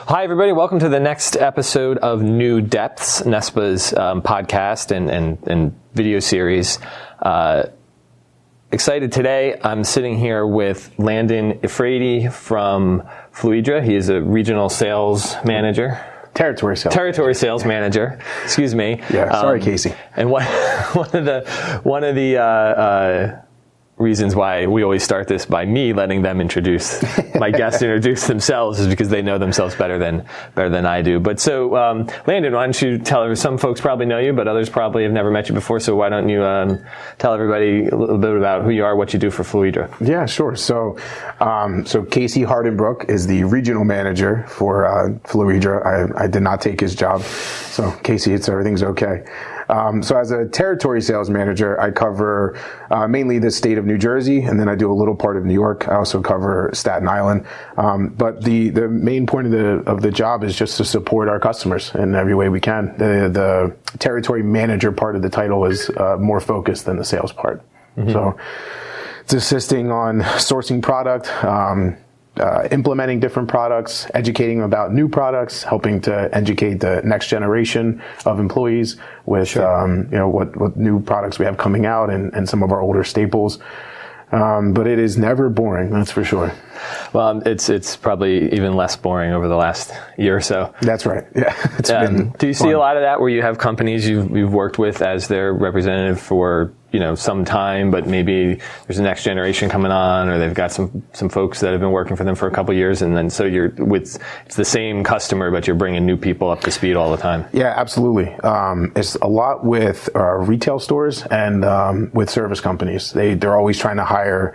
Hi, everybody. Welcome to the next episode of New Depths, NESPA's podcast and video series. Excited today. I'm sitting here with Landon Ifrady from Fluidra. He is a regional sales manager. Territory sales manager. Excuse me. Yeah, sorry, Casey. And one of the reasons why we always start this by me letting them introduce my guests introduce themselves is because they know themselves better than I do. But so, Landon, why don't you tell some folks probably know you, but others probably have never met you before. So why don't you tell everybody a little bit about who you are, what you do for Fluidra? Yeah, sure. So Casey Hardenbrook is the regional manager for Fluidra. I did not take his job. So Casey, everything's okay. So as a territory sales manager, I cover mainly the state of New Jersey, and then I do a little part of New York. I also cover Staten Island. But the main point of the job is just to support our customers in every way we can. The territory manager part of the title is more focused than the sales part. Mm-hmm. So it's assisting on sourcing product, implementing different products, educating about new products, helping to educate the next generation of employees with what new products we have coming out and some of our older staples. But it is never boring, that's for sure. Well, it's probably even less boring over the last year or so. That's right. Yeah, it's been Do you see a lot of that where you have companies you've worked with as their representative for some time, but maybe there's a next generation coming on, or they've got some folks that have been working for them for a couple of years, and then so it's the same customer, but you're bringing new people up to speed all the time? Yeah, absolutely. It's a lot with retail stores and with service companies. They're always trying to hire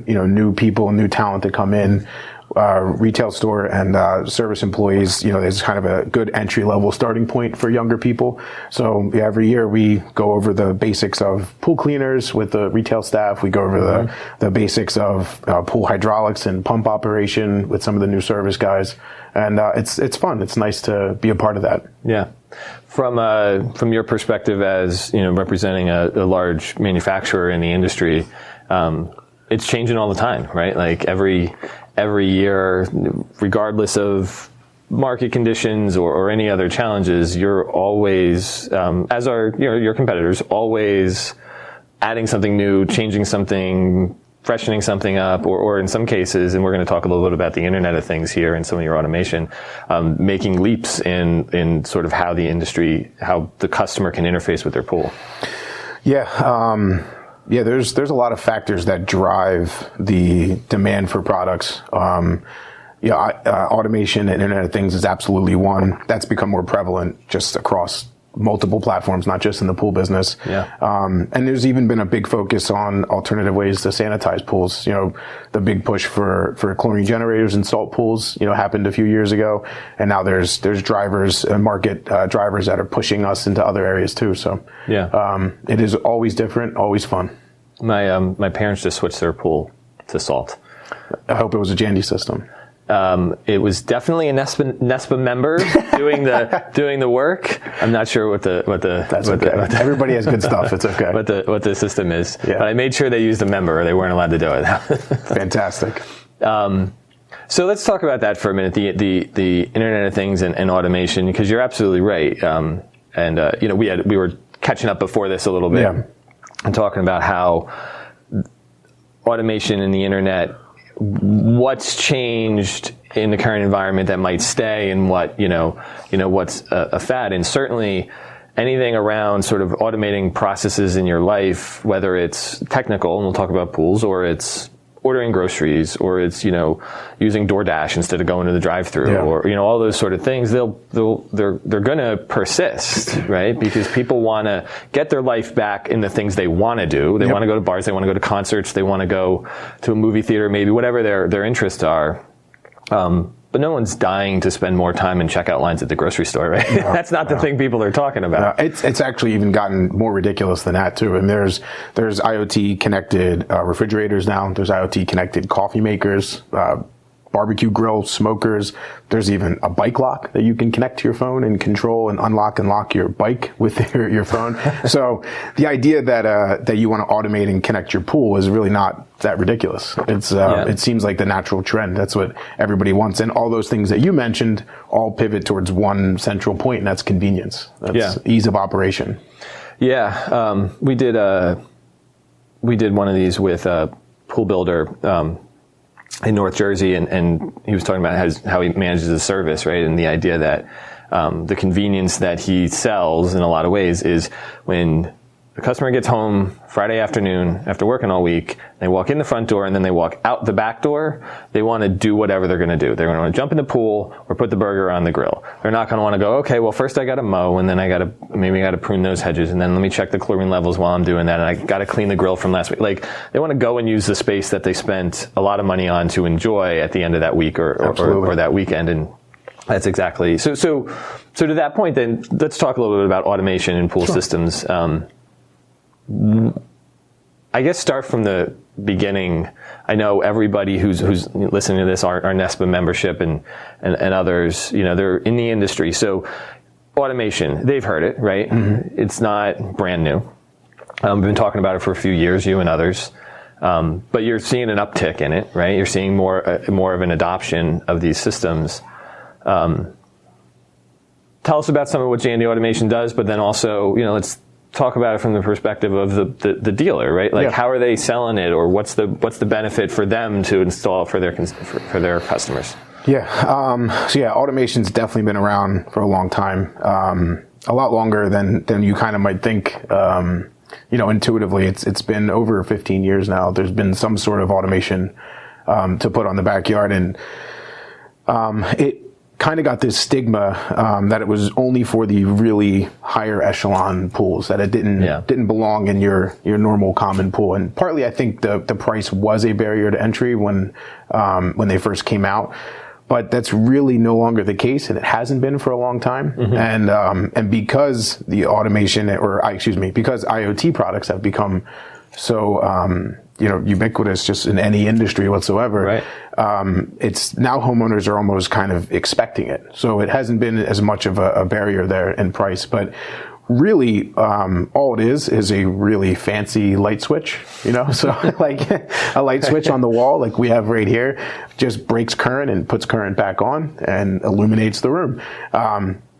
new people, new talent to come in. Retail store and service employees, there's kind of a good entry-level starting point for younger people. So every year we go over the basics of pool cleaners with the retail staff. We go over the basics of pool hydraulics and pump operation with some of the new service guys. And it's fun. It's nice to be a part of that. Yeah. From your perspective as representing a large manufacturer in the industry, it's changing all the time, right? Like every year, regardless of market conditions or any other challenges, you're always, as are your competitors, always adding something new, changing something, freshening something up, or in some cases, and we're going to talk a little bit about the Internet of Things here and some of your automation, making leaps in sort of how the customer can interface with their pool. Yeah. Yeah, there's a lot of factors that drive the demand for products. Automation and Internet of Things is absolutely one. That's become more prevalent just across multiple platforms, not just in the pool business. Yeah. And there's even been a big focus on alternative ways to sanitize pools. The big push for chlorine generators in salt pools, happened a few years ago. And now there's drivers, market drivers that are pushing us into other areas too. So yeah, it is always different, always fun. My parents just switched their pool to salt. I hope it was a Jandy system. It was definitely a NESPA member doing the work. I'm not sure what the everybody has good stuff. It's okay. What the system is. Yeah. But I made sure they used a member, or they weren't allowed to do it. Fantastic. So let's talk about that for a minute. The Internet of Things and automation, because you're absolutely right. We were catching up before this a little bit, and talking about how automation and the internet, what's changed in the current environment that might stay, and what's a fad. And certainly anything around sort of automating processes in your life, whether it's technical, and we'll talk about pools, or it's ordering groceries, or it's using DoorDash instead of going to the drive-thru, or all those sort of things, they're going to persist, right? Because people want to get their life back in the things they want to do. They want to go to bars, they want to go to concerts, they want to go to a movie theater, maybe whatever their interests are. But no one's dying to spend more time in checkout lines at the grocery store, right? No, that's not the thing people are talking about. No, it's actually even gotten more ridiculous than that too. And there's IoT connected refrigerators now. There's IoT connected coffee makers. barbecue grill, smokers. There's even a bike lock that you can connect to your phone and control and unlock and lock your bike with your phone. So the idea that you want to automate and connect your pool is really not that ridiculous. It seems like the natural trend. That's what everybody wants. And all those things that you mentioned all pivot towards one central point, and that's convenience. That's ease of operation. Yeah. We did one of these with a pool builder in North Jersey, and he was talking about how he manages the service, right? And the idea that the convenience that he sells in a lot of ways is when the customer gets home Friday afternoon after working all week, they walk in the front door and then they walk out the back door, they want to do whatever they're going to do. They're going to want to jump in the pool or put the burger on the grill. They're not going to want to go, okay, well, first I got to mow, and then maybe I got to prune those hedges, and then let me check the chlorine levels while I'm doing that, and I got to clean the grill from last week. Like, they want to go and use the space that they spent a lot of money on to enjoy at the end of that week or that weekend. And that's exactly so to that point. Then let's talk a little bit about automation in pool systems. I guess start from the beginning. I know everybody who's listening to this, our NESPA membership and others, they're in the industry. So automation, they've heard it, right? Mm-hmm. It's not brand new. We've been talking about it for a few years, you and others. But you're seeing an uptick in it, right? You're seeing more of an adoption of these systems. Tell us about some of what Jandy Automation does, but then also, let's talk about it from the perspective of the dealer, right? Like, how are they selling it, or what's the benefit for them to install for their customers? Automation's definitely been around for a long time, a lot longer than you kind of might think. Intuitively, it's been over 15 years now. There's been some sort of automation to put on the backyard, and it kind of got this stigma that it was only for the really higher echelon pools, that it didn't belong in your normal common pool. And partly, I think the price was a barrier to entry when they first came out, but that's really no longer the case, and it hasn't been for a long time. Mm-hmm. And because the automation, because IoT products have become so ubiquitous just in any industry whatsoever. Right. It's now homeowners are almost kind of expecting it. So it hasn't been as much of a barrier there in price, but really, all it is a really fancy light switch, so like a light switch on the wall, like we have right here, just breaks current and puts current back on and illuminates the room.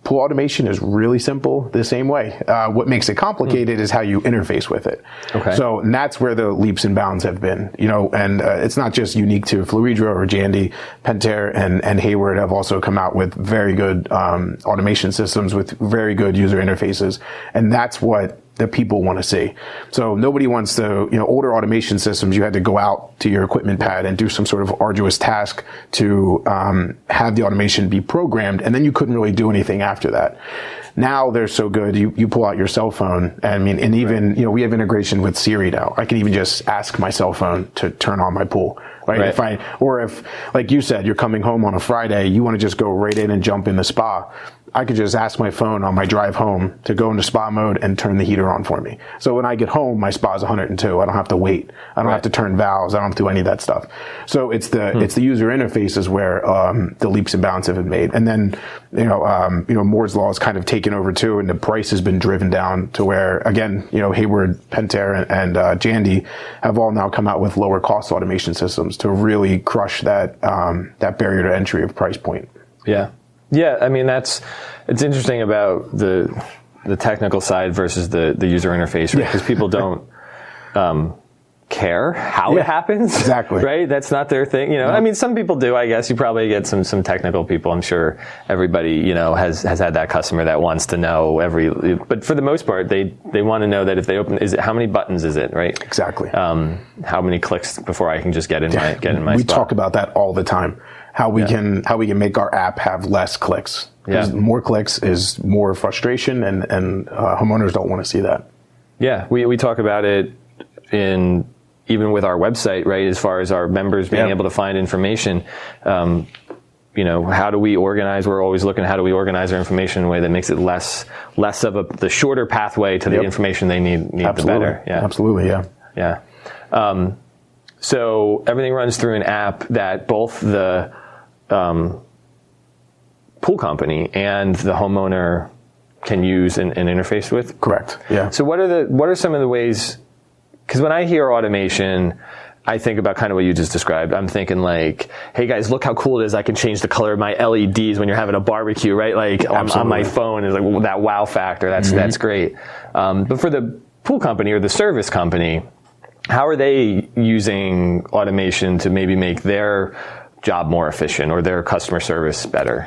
Pool automation is really simple the same way. What makes it complicated is how you interface with it. Okay. So and that's where the leaps and bounds have been, and it's not just unique to Fluidra or Jandy. Pentair and Hayward have also come out with very good automation systems with very good user interfaces, and that's what the people want to see. So nobody wants to, older automation systems, you had to go out to your equipment pad and do some sort of arduous task to have the automation be programmed, and then you couldn't really do anything after that. Now they're so good, you pull out your cell phone, and even, we have integration with Siri now. I can even just ask my cell phone to turn on my pool. Right? If, like you said, you're coming home on a Friday, you want to just go right in and jump in the spa. I could just ask my phone on my drive home to go into spa mode and turn the heater on for me. So when I get home, my spa is 102. I don't have to wait. I don't have to turn valves. I don't have to do any of that stuff. So it's the user interfaces where the leaps and bounds have been made. And then Moore's law is kind of taken over too, and the price has been driven down to where, again, Hayward, Pentair, and Jandy have all now come out with lower cost automation systems to really crush that barrier to entry of price point. Yeah. Yeah, it's interesting about the technical side versus the user interface, right? Because people don't care how it happens. Exactly. Right? That's not their thing. No. Some people do, I guess. You probably get some technical people. I'm sure everybody, has had that customer that wants to know but for the most part, they want to know that if they open, how many buttons is it, right? Exactly. How many clicks before I can just get in my spot. We talk about that all the time. How we can make our app have less clicks. Because more clicks is more frustration, and homeowners don't want to see that. Yeah, we talk about it even with our website, right? As far as our members being able to find information, how do we organize? We're always looking at how do we organize our information in a way that makes it less of the shorter pathway to the information they need the better. Yeah, absolutely. Yeah. So everything runs through an app that both the pool company and the homeowner can use and interface with? Correct. Yeah. So what are some of the ways, because when I hear automation, I think about kind of what you just described. I'm thinking like, hey guys, look how cool it is. I can change the color of my LEDs when you're having a barbecue, right? Like on my phone is like that wow factor. That's great. But for the pool company or the service company, how are they using automation to maybe make their job more efficient or their customer service better?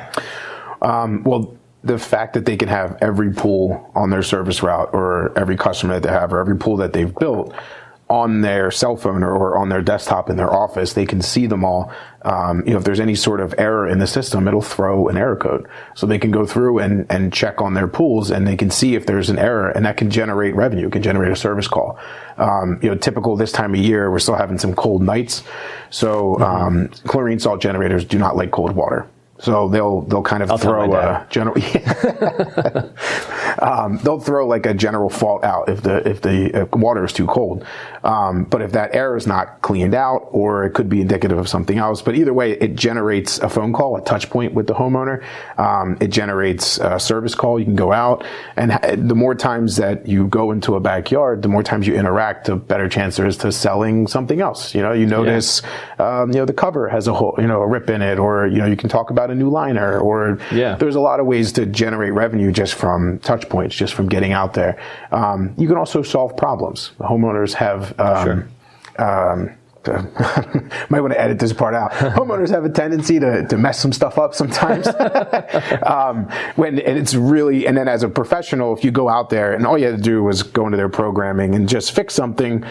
Well, the fact that they can have every pool on their service route or every customer that they have or every pool that they've built on their cell phone or on their desktop in their office, they can see them all. If there's any sort of error in the system, it'll throw an error code. So they can go through and check on their pools and they can see if there's an error, and that can generate revenue, can generate a service call. Typical this time of year, we're still having some cold nights. So chlorine salt generators do not like cold water. So they'll kind of throw a general, they'll throw like a general fault out if the water is too cold. But if that error is not cleaned out, or it could be indicative of something else. But either way, it generates a phone call, a touch point with the homeowner. It generates a service call. You can go out, and the more times that you go into a backyard, the more times you interact, the better chance there is to selling something else. You notice, the cover has a hole, a rip in it, or you can talk about a new liner, or there's a lot of ways to generate revenue just from touch points, just from getting out there. You can also solve problems. The homeowners have might want to edit this part out. Homeowners have a tendency to mess some stuff up sometimes. And then as a professional, if you go out there and all you had to do was go into their programming and just fix something,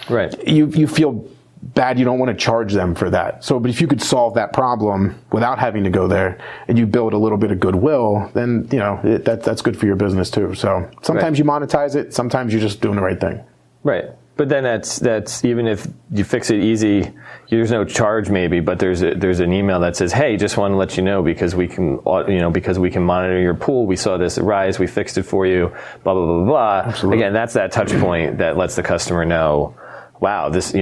right? You feel bad. You don't want to charge them for that. But if you could solve that problem without having to go there, and you build a little bit of goodwill, then that's good for your business too. So sometimes you monetize it, sometimes you're just doing the right thing. Right. But then that's even if you fix it easy, there's no charge maybe, but there's an email that says, hey, just want to let you know because we can monitor your pool. We saw this rise, we fixed it for you, blah blah blah blah. Absolutely. Again, that's that touch point that lets the customer know, wow, this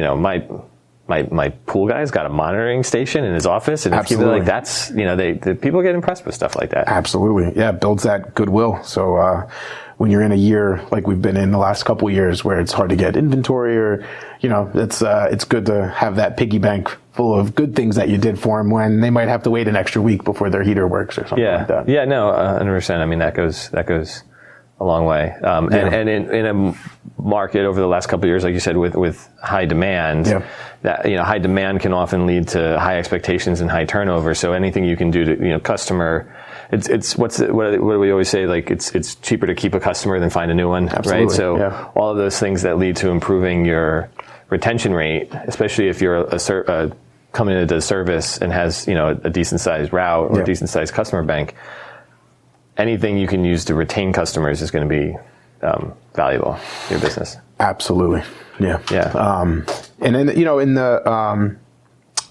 my pool guy's got a monitoring station in his office, and Absolutely. Like that's the people get impressed with stuff like that. Absolutely, yeah, it builds that goodwill. So when you're in a year like we've been in the last couple of years, where it's hard to get inventory, or it's good to have that piggy bank full of good things that you did for them when they might have to wait an extra week before their heater works or something like that. Yeah, no, 100%. I mean, that goes a long way. And in a market over the last couple of years, like you said, with high demand, that high demand can often lead to high expectations and high turnover. So anything you can do to customer, what do we always say? Like it's cheaper to keep a customer than find a new one, Absolutely. Right? So all of those things that lead to improving your retention rate, especially if you're coming into the service and has a decent sized route or a decent sized customer bank. Anything you can use to retain customers is going to be valuable to your business. Absolutely, yeah. And then in the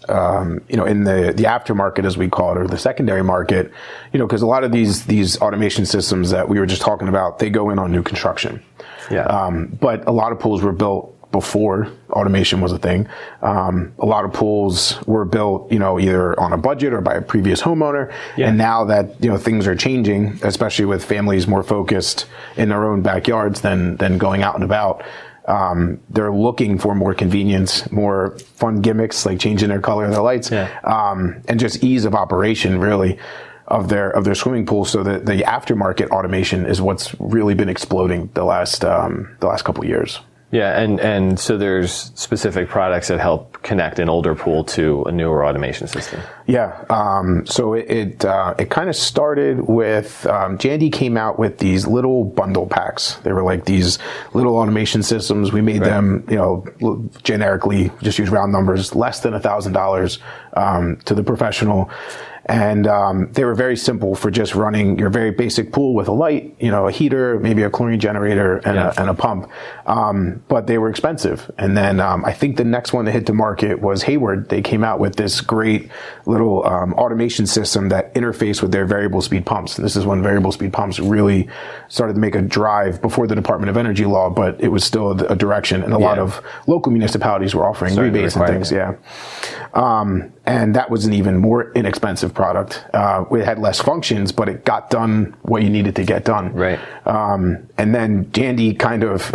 the aftermarket, as we call it, or the secondary market, because a lot of these automation systems that we were just talking about, they go in on new construction. But a lot of pools were built before automation was a thing. A lot of pools were built, either on a budget or by a previous homeowner. And now that, things are changing, especially with families more focused in their own backyards than going out and about, they're looking for more convenience, more fun gimmicks, like changing their color of their lights, and just ease of operation, really, of their swimming pool. So that the aftermarket automation is what's really been exploding the last couple of years. Yeah, and so there's specific products that help connect an older pool to a newer automation system. So it kind of started with Jandy came out with these little bundle packs. They were like these little automation systems. We made them, generically, just use round numbers, less than $1,000 to the professional. And they were very simple for just running your very basic pool with a light, a heater, maybe a chlorine generator, and a pump. But they were expensive. And then I think the next one to hit the market was Hayward. They came out with this great little automation system that interfaced with their variable speed pumps. And this is when variable speed pumps really started to make a drive before the Department of Energy law, but it was still a direction. And a lot of local municipalities were offering rebates and things. And that was an even more inexpensive product. It had less functions, but it got done what you needed to get done. Right. And then Jandy kind of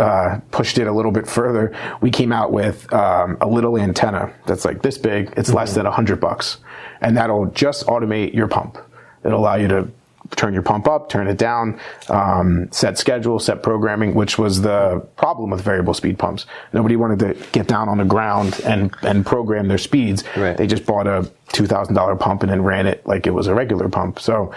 pushed it a little bit further. We came out with a little antenna that's like this big. It's less than $100, and that'll just automate your pump. It'll allow you to turn your pump up, turn it down, set schedule, set programming, which was the problem with variable speed pumps. Nobody wanted to get down on the ground and program their speeds. Right. They just bought a $2,000 pump and then ran it like it was a regular pump. So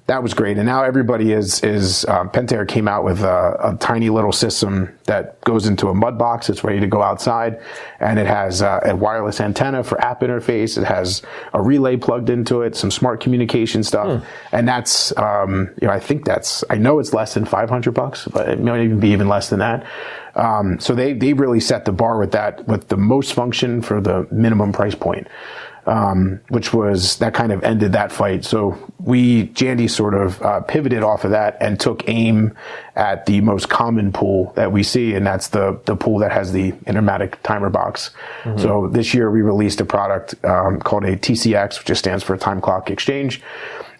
that was great. And now everybody is Pentair came out with a tiny little system that goes into a mud box. It's ready to go outside, and it has a wireless antenna for app interface. It has a relay plugged into it, some smart communication stuff, and that's I know it's less than $500, but it might even be even less than that. So they really set the bar with that, with the most function for the minimum price point. Which was, that kind of ended that fight. So Jandy sort of pivoted off of that and took aim at the most common pool that we see, and that's the pool that has the Intermatic timer box. So this year we released a product called a TCX, which just stands for Time Clock Exchange.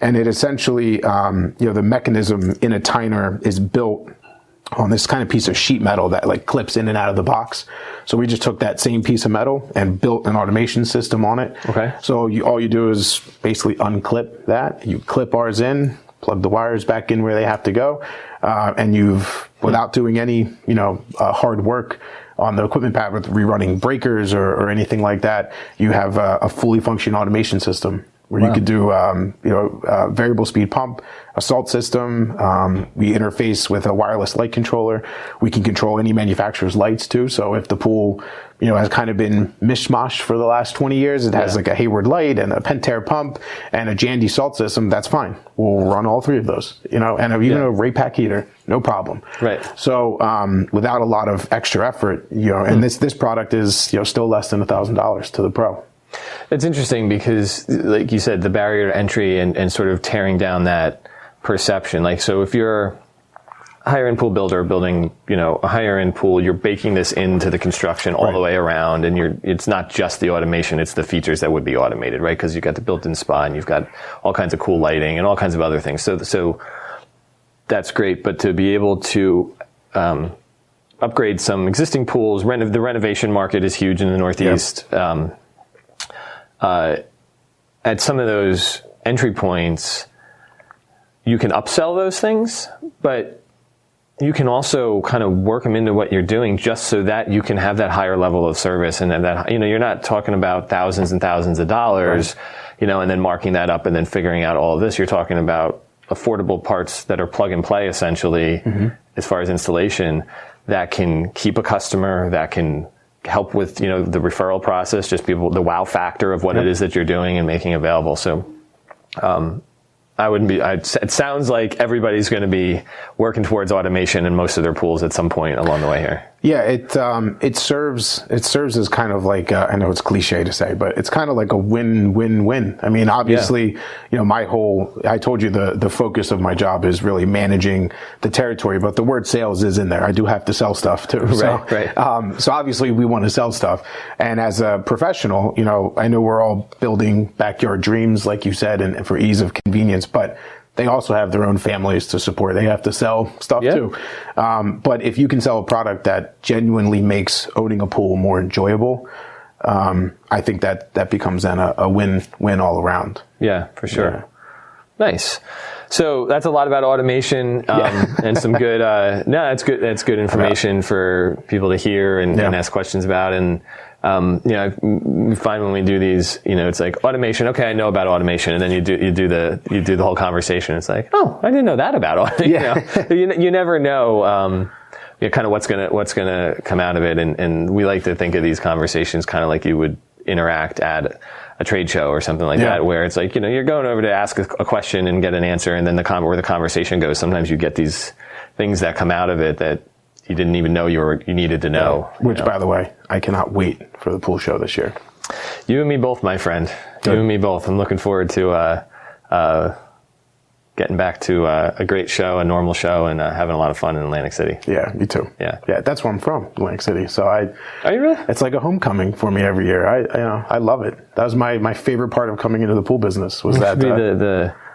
And it essentially, the mechanism in a timer is built on this kind of piece of sheet metal that like clips in and out of the box. So we just took that same piece of metal and built an automation system on it. Okay. So all you do is basically unclip that. You clip ours in, plug the wires back in where they have to go, and without doing any, hard work on the equipment pad with rerunning breakers or anything like that, you have a fully functioning automation system where you could do, variable speed pump, a salt system. We interface with a wireless light controller. We can control any manufacturer's lights too. So if the pool, has kind of been mishmashed for the last 20 years, it has like a Hayward light and a Pentair pump and a Jandy salt system, that's fine. We'll run all three of those, and even a Raypack heater, no problem. Right. So, without a lot of extra effort, and this product is, still less than $1,000 to the pro. It's interesting because, like you said, the barrier to entry and sort of tearing down that perception. Like, so if you're a higher end pool builder building, a higher end pool, you're baking this into the construction all the way around, and it's not just the automation, it's the features that would be automated, right? Because you've got the built-in spa and you've got all kinds of cool lighting and all kinds of other things. So that's great, but to be able to upgrade some existing pools, the renovation market is huge in the Northeast. Yep. At some of those entry points, you can upsell those things, but you can also kind of work them into what you're doing just so that you can have that higher level of service, and that, you're not talking about thousands and thousands of dollars, and then marking that up and then figuring out all of this. You're talking about affordable parts that are plug and play essentially, as far as installation, that can keep a customer, that can help with, the referral process, just the wow factor of what it is that you're doing and making available. So, it sounds like everybody's going to be working towards automation in most of their pools at some point along the way here. Yeah, it serves as kind of like, I know it's cliche to say, but it's kind of like a win-win-win. I mean, obviously, I told you the focus of my job is really managing the territory, but the word sales is in there. I do have to sell stuff too. Right. So obviously we want to sell stuff. And as a professional, I know we're all building backyard dreams, like you said, and for ease of convenience, but they also have their own families to support. They have to sell stuff too. But if you can sell a product that genuinely makes owning a pool more enjoyable, I think that becomes then a win-win all around. Yeah, for sure. Yeah. Nice. So that's a lot about automation, and some good, that's good. That's good information for people to hear and ask questions about. And, we find when we do these, it's like automation. Okay, I know about automation. And then you do the whole conversation. It's like, oh, I didn't know that about automation. You never know, kind of what's going to come out of it. And we like to think of these conversations kind of like you would interact at a trade show or something like that, where it's like, you're going over to ask a question and get an answer, and then where the conversation goes, sometimes you get these things that come out of it that you didn't even know you needed to know. Which, by the way, I cannot wait for the pool show this year. You and me both, my friend. Good. You and me both. I'm looking forward to getting back to a great show, a normal show, and having a lot of fun in Atlantic City. Yeah, me too. Yeah. That's where I'm from, Atlantic City. So Are you really? it's like a homecoming for me every year. I love it. That was my favorite part of coming into the pool business was that. Be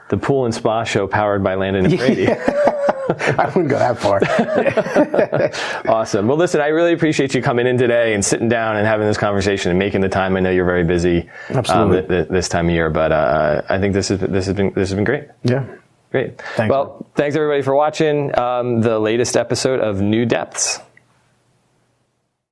the pool and spa show powered by Landon and Brady. I wouldn't go that far. Awesome. Well, listen, I really appreciate you coming in today and sitting down and having this conversation and making the time. I know you're very busy this time of year, but I think this has been great. Yeah. Great. Thanks everybody for watching the latest episode of New Depths.